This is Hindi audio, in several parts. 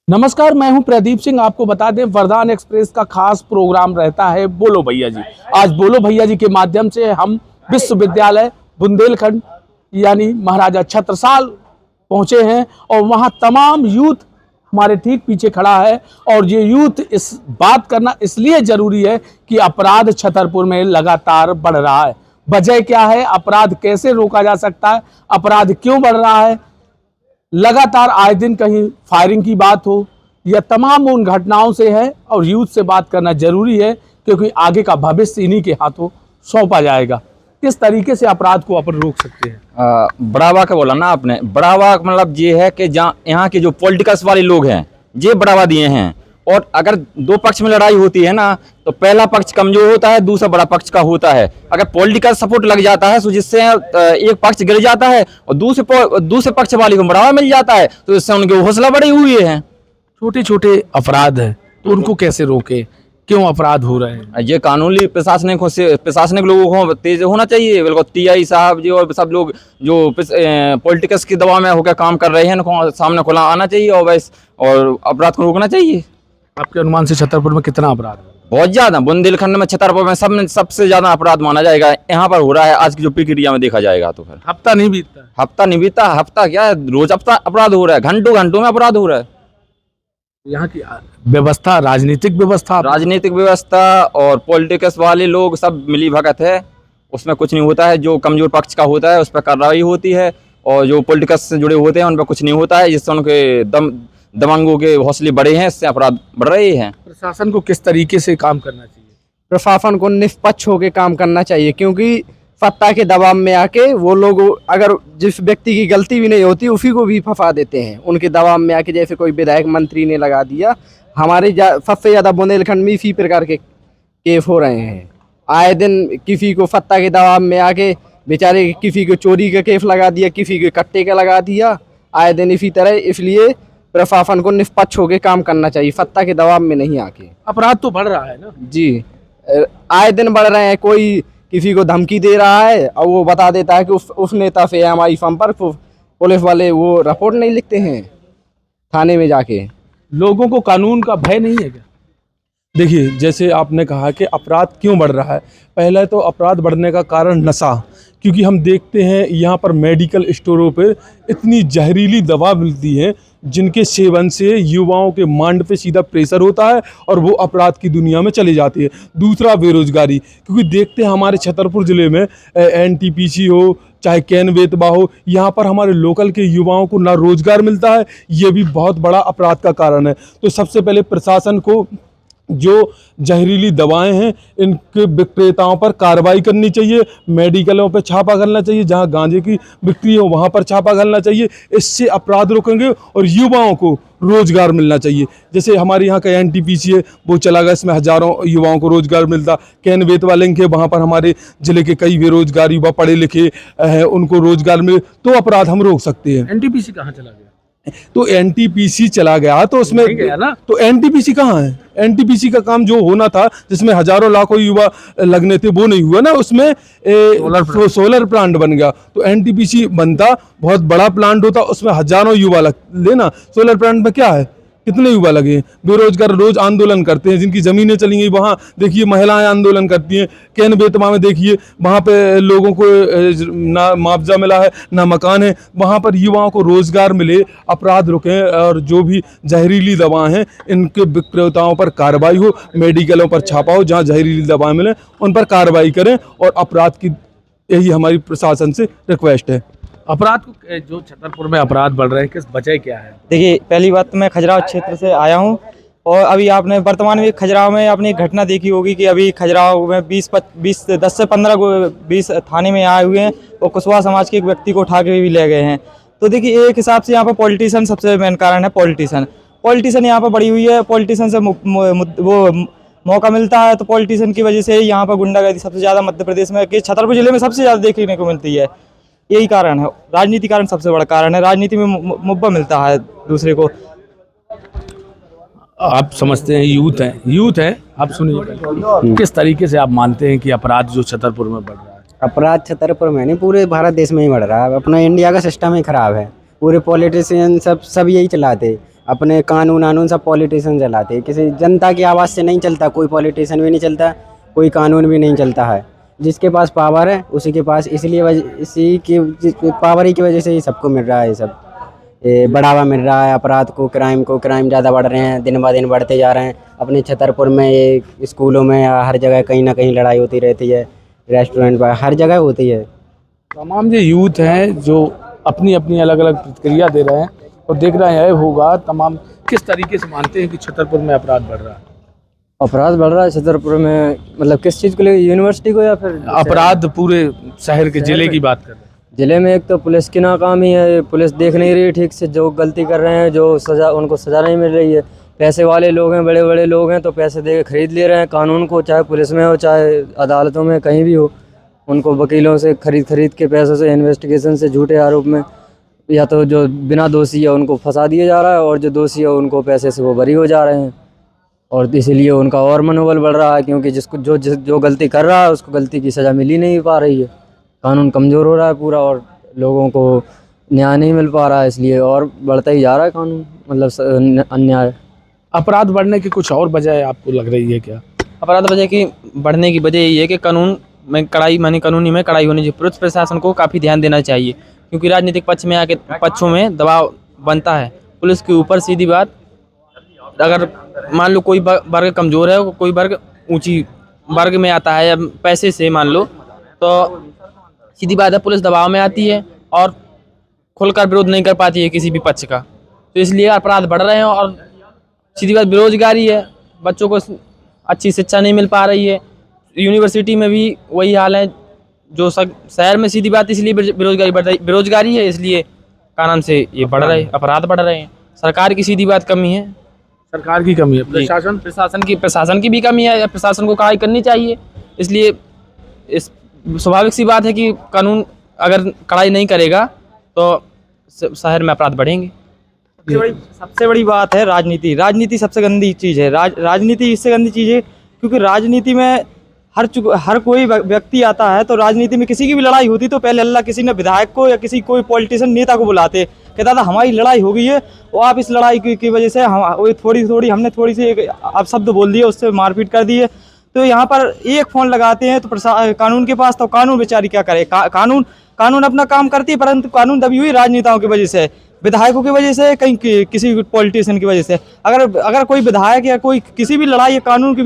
नमस्कार, मैं हूं प्रदीप सिंह। आपको बता दें, वरदान एक्सप्रेस का खास प्रोग्राम रहता है बोलो भैया जी। आज बोलो भैया जी के माध्यम से हम विश्वविद्यालय बुंदेलखंड यानी महाराजा छत्रसाल पहुंचे हैं और वहां तमाम यूथ हमारे ठीक पीछे खड़ा है। और ये यूथ इस बात करना इसलिए जरूरी है कि अपराध छतरपुर में लगातार बढ़ रहा है। वजह क्या है, अपराध कैसे रोका जा सकता है, अपराध क्यों बढ़ रहा है, लगातार आए दिन कहीं फायरिंग की बात हो, यह तमाम उन घटनाओं से है। और यूथ से बात करना जरूरी है क्योंकि आगे का भविष्य इन्हीं के हाथों सौंपा जाएगा। किस तरीके से अपराध को अपन रोक सकते हैं? बढ़ावा का बोला ना आपने। बढ़ावा मतलब ये है कि जहाँ यहाँ के जो पॉलिटिकल्स वाले लोग हैं ये बढ़ावा दिए हैं। और अगर दो पक्ष में लड़ाई होती है ना तो पहला पक्ष कमजोर होता है, दूसरा बड़ा पक्ष का होता है। अगर पॉलिटिकल सपोर्ट लग जाता है तो जिससे एक पक्ष गिर जाता है और दूसरे पक्ष वाले को बढ़ावा मिल जाता है तो इससे उनके हौसला बढ़े हुए हैं। छोटे छोटे अपराध है तो उनको कैसे रोके, क्यों अपराध हो रहे हैं? ये कानूनी प्रशासनिक लोगों को तेज होना चाहिए। बिल्कुल टीआई साहब जी और सब लोग जो पॉलिटिक्स के दबाव में होकर काम कर रहे हैं उनको सामने खुला आना चाहिए और अपराध को रोकना चाहिए। आपके अनुमान से छतरपुर में कितना अपराध है? बहुत ज्यादा। बुंदेलखंड में छतरपुर में सबसे ज्यादा अपराध माना जाएगा यहाँ पर हो रहा है। आज की जो प्रक्रिया में देखा जाएगा तो फिर हफ्ता नहीं बीतता। हफ्ता क्या है, रोज अपराध हो रहा है, घंटों में अपराध हो रहा है। यहाँ की व्यवस्था, राजनीतिक व्यवस्था और पॉलिटिक्स वाले लोग सब मिली भगत है, उसमें कुछ नहीं होता है। जो कमजोर पक्ष का होता है उस पर कार्रवाई होती है और जो पॉलिटिक्स से जुड़े होते हैं उन पर कुछ नहीं होता है, जिससे उनके दबंगों के हौसले बढ़े हैं, इससे अपराध बढ़ रहे हैं। प्रशासन को किस तरीके से काम करना चाहिए? प्रशासन को निष्पक्ष होकर काम करना चाहिए, क्योंकि सत्ता के दबाव में आके वो लोग अगर जिस व्यक्ति की गलती भी नहीं होती उसी को भी फंसा देते हैं उनके दबाव में आके। जैसे कोई विधायक मंत्री ने लगा दिया, हमारे सबसे ज़्यादा बुंदेलखंड में इसी प्रकार के केस हो रहे हैं। आए दिन किसी को सत्ता के दबाव में आके बेचारे किसी को चोरी का केस लगा दिया, किसी को कट्टे का लगा दिया, आए दिन इसी तरह। इसलिए प्रशासन को निष्पक्ष होकर काम करना चाहिए, सत्ता के दबाव में नहीं आके। अपराध तो बढ़ रहा है ना जी, आए दिन बढ़ रहे हैं। कोई किसी को धमकी दे रहा है और वो बता देता है कि उस नेता से हमारी संपर्क, पुलिस वाले वो रिपोर्ट नहीं लिखते हैं थाने में जाके। लोगों को कानून का भय नहीं है क्या? देखिए, जैसे आपने कहा कि अपराध क्यों बढ़ रहा है, पहले तो अपराध बढ़ने का कारण नशा, क्योंकि हम देखते हैं यहाँ पर मेडिकल स्टोरों पर इतनी जहरीली दवा मिलती है जिनके सेवन से युवाओं के माइंड पे सीधा प्रेशर होता है और वो अपराध की दुनिया में चले जाती है। दूसरा, बेरोजगारी, क्योंकि देखते हैं हमारे छतरपुर ज़िले में एनटीपीसी हो चाहे कैन बेतवा हो, यहाँ पर हमारे लोकल के युवाओं को ना रोजगार मिलता है। ये भी बहुत बड़ा अपराध का कारण है। तो सबसे पहले प्रशासन को जो जहरीली दवाएं हैं इनके विक्रेताओं पर कार्रवाई करनी चाहिए, मेडिकलों पर छापा करना चाहिए, जहां गांजे की बिक्री हो वहां पर छापा करना चाहिए। इससे अपराध रोकेंगे और युवाओं को रोजगार मिलना चाहिए। जैसे हमारे यहाँ का एनटीपीसी है, वो चला गया, इसमें हजारों युवाओं को रोजगार मिलता। कैन बेतवा लिंक है, वहाँ पर हमारे ज़िले के कई बेरोजगार युवा पढ़े लिखे हैं, उनको रोजगार मिले तो अपराध हम रोक सकते हैं। एनटीपीसी कहाँ चला गया? तो एनटीपीसी चला गया तो उसमें गया ना, तो एनटीपीसी कहाँ है? एनटीपीसी का काम जो होना था, जिसमें हजारों लाखों युवा लगने थे, वो नहीं हुआ ना। उसमें सोलर प्लांट बन गया। तो एनटीपीसी बनता, बहुत बड़ा प्लांट होता, उसमें हजारों युवा लेना। सोलर प्लांट में क्या है, कितने युवा लगे? बेरोजगार रोज आंदोलन करते हैं, जिनकी जमीनें चली गई वहाँ देखिए महिलाएं आंदोलन करती हैं। कैन बेतवा में देखिए, वहाँ पे लोगों को ना मुआवजा मिला है ना मकान है। वहाँ पर युवाओं को रोजगार मिले, अपराध रुकें और जो भी जहरीली दवाएं हैं इनके विक्रेताओं पर कार्रवाई हो, मेडिकलों पर छापा हो, जहाँ जहरीली दवाएं मिलें उन पर कार्रवाई करें। और अपराध की यही हमारी प्रशासन से रिक्वेस्ट है। अपराध को, जो छतरपुर में अपराध बढ़ रहे हैं, किस वजह क्या है? देखिए, पहली बात तो मैं खजुराहो क्षेत्र से आया हूं और अभी आपने वर्तमान में खजुराहो में आपने एक घटना देखी होगी कि अभी खजुराहो में 10 से 15 थाने में आए हुए हैं और कुशवाहा समाज के एक व्यक्ति को उठा के भी ले गए हैं। तो देखिए, एक हिसाब से यहाँ पर पॉलिटिशियन सबसे मेन कारण है। पॉलिटिशियन यहाँ पर बढ़ी हुई है। पॉलिटिशियन से वो मौका मिलता है तो पॉलिटिशियन की वजह से यहाँ पर गुंडागर्दी सबसे ज़्यादा मध्य प्रदेश में, कि छतरपुर जिले में सबसे ज़्यादा देखने को मिलती है। यही कारण है, राजनीति कारण सबसे बड़ा कारण है। राजनीति में मुब्बा मिलता है दूसरे को। आप समझते हैं यूथ है, आप सुनिए, किस तरीके से आप मानते हैं कि अपराध जो छतरपुर में बढ़ रहा है? अपराध छतरपुर में नहीं, पूरे भारत देश में ही बढ़ रहा है। अपना इंडिया का सिस्टम ही खराब है। पूरे पॉलिटिशियन सब यही चलाते। अपने कानून वानून सब पॉलिटिशियन चलाते हैं, किसी जनता की आवाज़ से नहीं चलता, कोई पॉलिटिशियन भी नहीं चलता, कोई कानून भी नहीं चलता है। जिसके पास पावर है उसी के पास, इसलिए इसी की पावर ही की वजह से ही सबको मिल रहा है, ये सब ये बढ़ावा मिल रहा है अपराध को, क्राइम ज़्यादा बढ़ रहे हैं, दिन ब दिन बढ़ते जा रहे हैं। अपने छतरपुर में ये स्कूलों में या हर जगह कहीं ना कहीं लड़ाई होती रहती है, रेस्टोरेंट पर हर जगह होती है। तमाम जो यूथ हैं जो अपनी अपनी अलग अलग प्रतिक्रिया दे रहे हैं और देख रहे हैं होगा तमाम, किस तरीके से मानते हैं कि छतरपुर में अपराध बढ़ रहा है? अपराध बढ़ रहा है छतरपुर में, मतलब किस चीज़ को लेकर, यूनिवर्सिटी को या फिर अपराध पूरे शहर के जिले की बात कर रहे हैं। जिले में? एक तो पुलिस की नाकामी है, पुलिस देख नहीं रही ठीक से, जो गलती कर रहे हैं जो सज़ा, उनको सज़ा नहीं मिल रही है। पैसे वाले लोग हैं, बड़े बड़े लोग हैं, तो पैसे दे के खरीद ले रहे हैं कानून को, चाहे पुलिस में हो चाहे अदालतों में कहीं भी हो। उनको वकीलों से खरीद के पैसों से, इन्वेस्टिगेशन से, झूठे आरोप में, या तो जो बिना दोषी है उनको फंसा दिया जा रहा है और जो दोषी है उनको पैसे से वो बरी हो जा रहे हैं। और इसीलिए उनका और मनोबल बढ़ रहा है, क्योंकि जिसको जो गलती कर रहा है उसको गलती की सज़ा मिल ही नहीं पा रही है। कानून कमज़ोर हो रहा है पूरा और लोगों को न्याय नहीं मिल पा रहा है, इसलिए और बढ़ता ही जा रहा है कानून, मतलब अन्याय। अपराध बढ़ने की कुछ और वजह आपको लग रही है क्या? अपराध वजह की बढ़ने की वजह यही है कि कानूनी में कड़ाई होनी चाहिए। पुलिस प्रशासन को काफ़ी ध्यान देना चाहिए, क्योंकि राजनीतिक पक्षों में दबाव बनता है पुलिस के ऊपर। सीधी बात, अगर मान लो कोई वर्ग कमज़ोर है, कोई वर्ग ऊंची वर्ग में आता है या पैसे से मान लो, तो सीधी बात है पुलिस दबाव में आती है और खुलकर विरोध नहीं कर पाती है किसी भी पक्ष का, तो इसलिए अपराध बढ़ रहे हैं। और सीधी बात बेरोजगारी है, बच्चों को अच्छी शिक्षा नहीं मिल पा रही है। यूनिवर्सिटी में भी वही हाल है जो शहर में। सीधी बात इसलिए बेरोजगारी है, इसलिए का नाम से ये बढ़ रहे अपराध बढ़ रहे हैं। सरकार की सीधी बात कमी है, सरकार की कमी है, प्रशासन की भी कमी है, प्रशासन को कार्रवाई करनी चाहिए। इसलिए इस स्वाभाविक सी बात है कि कानून अगर कड़ाई नहीं करेगा तो शहर में अपराध बढ़ेंगे। सबसे बड़ी बात है राजनीति सबसे गंदी चीज़ है। राजनीति इससे गंदी चीज़ है क्योंकि राजनीति में हर कोई व्यक्ति आता है, तो राजनीति में किसी की भी लड़ाई होती तो पहले अल्लाह किसी ने विधायक को या कोई पॉलिटिशियन नेता को बुलाते, कहता था हमारी लड़ाई हो गई है और आप इस लड़ाई की वजह से हमने थोड़ी सी आप शब्द बोल दिए, उससे मारपीट कर दी है। तो यहाँ पर एक फ़ोन लगाते हैं तो कानून के पास, तो कानून बेचारी क्या करे। कानून अपना काम करती है, परंतु कानून दबी हुई राजनेताओं की वजह से, विधायकों की वजह से, कहीं किसी पॉलिटिशियन की वजह से। अगर कोई विधायक या कोई किसी भी लड़ाई कानून के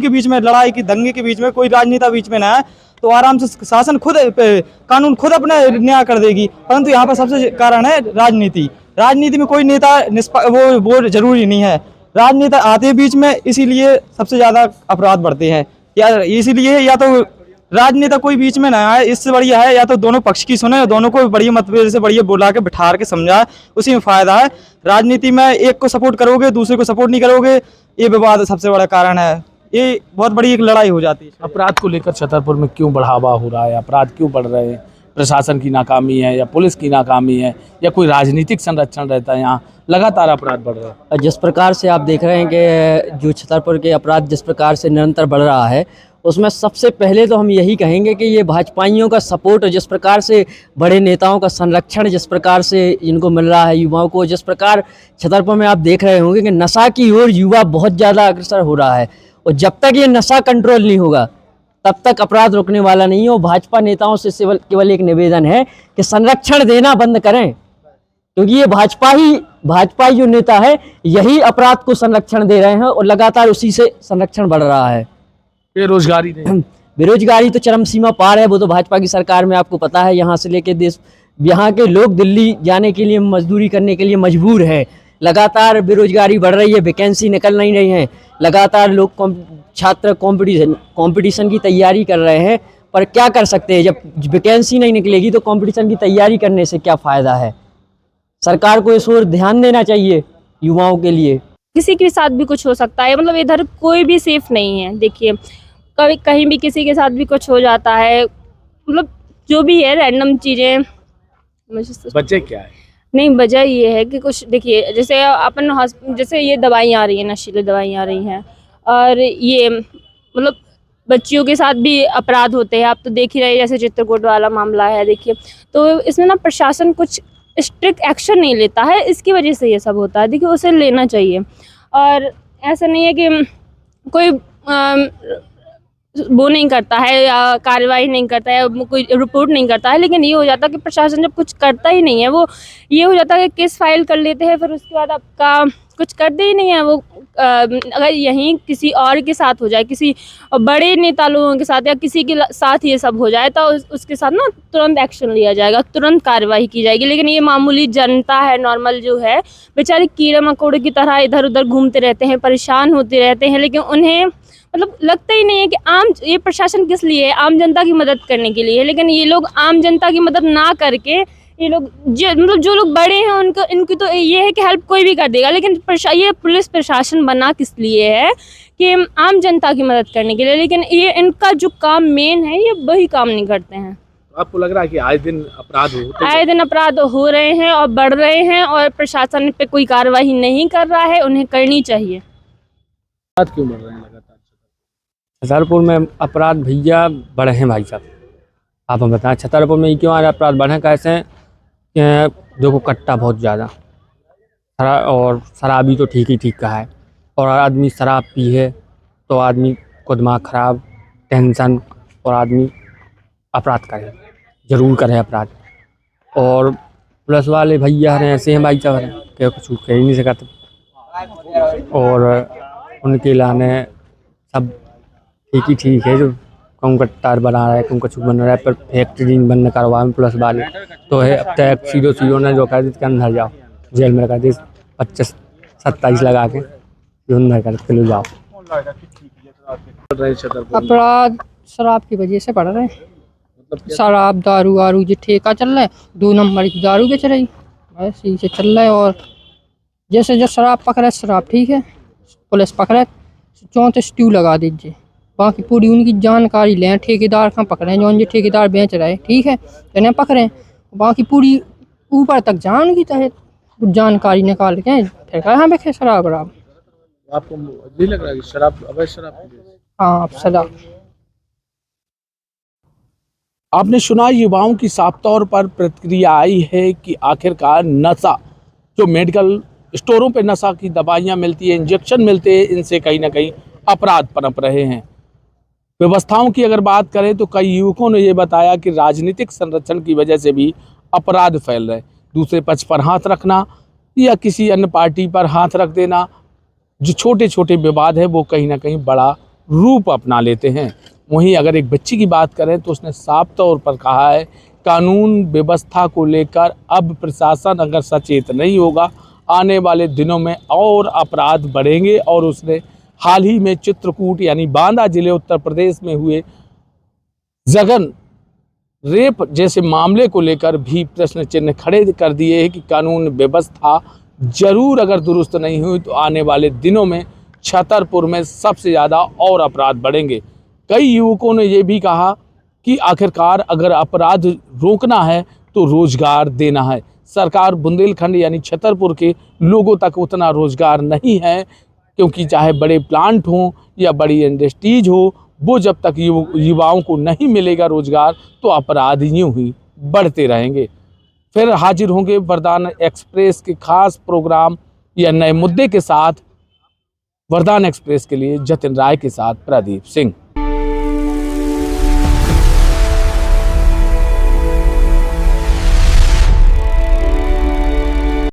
बीच में लड़ाई की दंगे के बीच में कोई राजनेता बीच में ना आए तो आराम से शासन कानून खुद अपना न्याय कर देगी। परंतु यहाँ पर सबसे कारण है राजनीति में कोई नेता वो जरूरी नहीं है। राजनेता आते हैं बीच में, इसीलिए सबसे ज़्यादा अपराध बढ़ते हैं। या तो राजनेता कोई बीच में ना आए, इससे बढ़िया है या तो दोनों पक्ष की सुने, दोनों को बढ़िया मतभेद से बढ़िया बुला के बिठा के समझाए, उसी में फ़ायदा है। राजनीति में एक को सपोर्ट करोगे, दूसरे को सपोर्ट नहीं करोगे, ये विवाद सबसे बड़ा कारण है। ये बहुत बड़ी एक लड़ाई हो जाती है। अपराध को लेकर छतरपुर में क्यों बढ़ावा हो रहा है? अपराध क्यों बढ़ रहे हैं? प्रशासन की नाकामी है या पुलिस की नाकामी है या कोई राजनीतिक संरक्षण रहता है? यहाँ लगातार अपराध बढ़ रहे हैं। जिस प्रकार से आप देख रहे हैं कि जो छतरपुर के अपराध जिस प्रकार से निरंतर बढ़ रहा है, उसमें सबसे पहले तो हम यही कहेंगे कि ये भाजपाइयों का सपोर्ट, जिस प्रकार से बड़े नेताओं का संरक्षण जिस प्रकार से इनको मिल रहा है, युवाओं को जिस प्रकार छतरपुर में आप देख रहे होंगे कि नशा की ओर युवा बहुत ज़्यादा अग्रसर हो रहा है, और जब तक ये नशा कंट्रोल नहीं होगा तब तक अपराध रुकने वाला नहीं है। और भाजपा नेताओं से केवल एक निवेदन है कि संरक्षण देना बंद करें, क्योंकि ये भाजपा जो नेता है यही अपराध को संरक्षण दे रहे हैं और लगातार उसी से संरक्षण बढ़ रहा है। बेरोजगारी तो चरम सीमा पार है, वो तो भाजपा की सरकार में आपको पता है। यहाँ से लेके यहाँ के लोग दिल्ली जाने के लिए, मजदूरी करने के लिए मजबूर है। लगातार बेरोजगारी बढ़ रही है, वैकेंसी निकल नहीं रही हैं, लगातार लोग छात्र कंपटीशन की तैयारी कर रहे हैं। पर क्या कर सकते हैं, जब वैकेंसी नहीं निकलेगी तो कंपटीशन की तैयारी करने से क्या फ़ायदा है। सरकार को इस ओर ध्यान देना चाहिए युवाओं के लिए। किसी के साथ भी कुछ हो सकता है, मतलब इधर कोई भी सेफ नहीं है। देखिए कभी कहीं भी किसी के साथ भी कुछ हो जाता है, मतलब जो भी है रैंडम चीज़ें। वजह क्या है? नहीं, वजह ये है कि कुछ देखिए जैसे ये दवाइयाँ आ रही हैं, नशीली दवाइयाँ आ रही हैं, और ये मतलब बच्चियों के साथ भी अपराध होते हैं। आप तो देख ही रहे, जैसे चित्रकूट वाला मामला है, देखिए। तो इसमें ना प्रशासन कुछ स्ट्रिक्ट एक्शन नहीं लेता है, इसकी वजह से ये सब होता है। देखिए उसे लेना चाहिए, और ऐसा नहीं है कि कोई वो नहीं करता है या कार्रवाई नहीं करता है, कोई रिपोर्ट नहीं करता है, लेकिन ये हो जाता है कि प्रशासन जब कुछ करता ही नहीं है, वो ये हो जाता है कि केस फाइल कर लेते हैं, फिर उसके बाद आपका कुछ करते ही नहीं है वो। अगर यहीं किसी और के साथ हो जाए, किसी बड़े नेता लोगों के साथ या किसी के साथ ये सब हो जाए, तो उसके साथ ना तुरंत एक्शन लिया जाएगा, तुरंत कार्रवाई की जाएगी। लेकिन ये मामूली जनता है, नॉर्मल जो है, बेचारे कीड़े मकोड़े की तरह इधर उधर घूमते रहते हैं, परेशान होते रहते हैं, लेकिन उन्हें मतलब लगता ही नहीं है कि ये प्रशासन किस लिए है, आम जनता की मदद करने के लिए है। लेकिन ये लोग आम जनता की मदद ना करके, ये लोग जो लोग बड़े हैं इनकी तो ये है कि हेल्प कोई भी कर देगा, लेकिन ये पुलिस प्रशासन बना किस लिए है कि आम जनता की मदद करने के लिए। लेकिन ये इनका जो काम मेन है, ये वही काम नहीं करते हैं। आपको लग रहा है कि आए दिन अपराध होते हैं? आए दिन अपराध हो रहे हैं और बढ़ रहे हैं, और प्रशासन पे कोई कार्रवाई नहीं कर रहा है, उन्हें करनी चाहिए। अपराध क्यों बढ़ रहे हैं लगातार? छतरपुर में अपराध भैया बढ़े हैं भाई साहब। आप हम बताएं छतरपुर में क्यों आज अपराध बढ़े? कैसे देखो, कट्टा बहुत ज़्यादा, और शराबी तो ठीक ही ठीक कहा है, और आदमी शराब पी है तो आदमी को दिमाग खराब, टेंशन, और आदमी अपराध करे, ज़रूर करे अपराध। और पुलिस वाले भैया हैं ऐसे हैं भाई साहब, क्या कुछ कह ही नहीं सकते, और उनके लाने सब ठीक ही ठीक है। जो कौन का टार बना रहा है, कौन का कुछ बन रहा है, पर फैक्ट्री बंद करवा में पुलिस वाले तो है। अब तक सीधो ने जो कह दी कि अंदर जाओ, जेल में रखा दी 25-27 लगा के अंदर कर लो जाओ। अपराध शराब की वजह से बढ़ रहे हैं। शराब, दारू वारू जो ठेका चल रहा है, 2 नंबर की दारू बेच रही, ऐसे से चल रहा है। और जैसे जो शराब पकड़े, शराब ठीक है, पुलिस पकड़े 34 ट्यू लगा दीजिए, बाकी पूरी उनकी जानकारी लें। ठेकेदार कहाँ पकड़ें? जो ठेकेदार बेच रहे हैं ठीक है, इन्हें पकड़ें, बाकी पूरी ऊपर तक जान की तहत जानकारी निकाल के फिर कहाँ बेचे शराब वराब। आपको नहीं लग रहा है कि शराब, अवैध शराब? हाँ, शराब। आपने सुना युवाओं की साफ तौर पर प्रतिक्रिया आई है कि आखिरकार नशा, जो मेडिकल स्टोरों पे नशा की दवाइयाँ मिलती है, इंजेक्शन मिलते हैं, इनसे कहीं ना कहीं अपराध पनप रहे हैं। व्यवस्थाओं की अगर बात करें तो कई युवकों ने ये बताया कि राजनीतिक संरक्षण की वजह से भी अपराध फैल रहे, दूसरे पक्ष पर हाथ रखना या किसी अन्य पार्टी पर हाथ रख देना, जो छोटे छोटे विवाद है वो कहीं ना कहीं बड़ा रूप अपना लेते हैं। वहीं अगर एक बच्ची की बात करें तो उसने साफ तौर पर कहा है, कानून व्यवस्था को लेकर अब प्रशासन अगर सचेत नहीं होगा, आने वाले दिनों में और अपराध बढ़ेंगे। और उसने हाल ही में चित्रकूट यानी बांदा जिले उत्तर प्रदेश में हुए जघन रेप जैसे मामले को लेकर भी प्रश्न चिन्ह खड़े कर दिए हैं कि कानून व्यवस्था जरूर अगर दुरुस्त नहीं हुई तो आने वाले दिनों में छतरपुर में सबसे ज़्यादा और अपराध बढ़ेंगे। कई युवकों ने ये भी कहा कि आखिरकार अगर अपराध रोकना है तो रोजगार देना है। सरकार बुंदेलखंड यानी छतरपुर के लोगों तक उतना रोजगार नहीं है, क्योंकि चाहे बड़े प्लांट हों या बड़ी इंडस्ट्रीज हो, वो जब तक युवाओं को नहीं मिलेगा रोजगार तो अपराध यूं ही बढ़ते रहेंगे। फिर हाजिर होंगे वरदान एक्सप्रेस के खास प्रोग्राम या नए मुद्दे के साथ। वरदान एक्सप्रेस के लिए जतिन राय के साथ प्रदीप सिंह।